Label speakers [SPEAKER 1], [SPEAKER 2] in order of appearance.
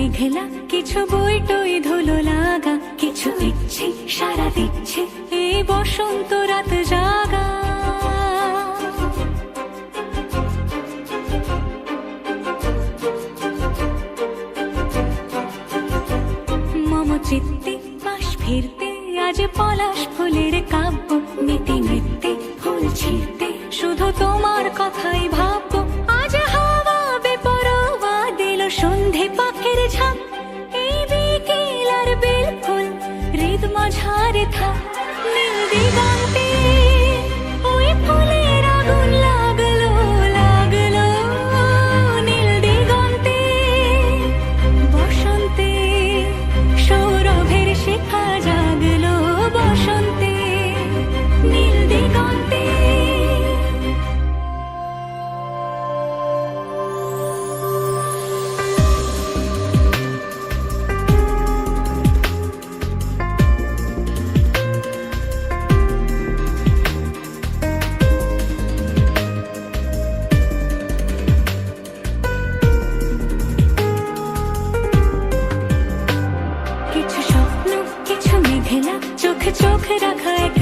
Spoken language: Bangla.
[SPEAKER 1] মেঘলা, কিছু বই টই ধুলো লাগা, কিছু ইচ্ছে সারা দিচ্ছে এই বসন্ত রাত জাগা। মম চিত্তে পাশ ফিরতে আজ পলাশ ফুলের কাব্য, নিতে নিতে ফুল ছিঁড়তে শুধু তোমার কথাই ভাববো। আজ হাওয়া বেপরোয়া দিল সন্ধে পাখির ঝাঁক, এই বিকেল আর বেল ফুল হৃদ মাঝারে থাক। নীল দিগন্তে ওই ফুলের আগুন লাগলো লাগলো, নীল দিগন্তে বসন্তে সৌরভের শিখা জাগলো, বসন্তে নীল দিগন্তে। কিছু স্বপ্ন, কিছু মেঘলা, চোখে চোখে রাখা এক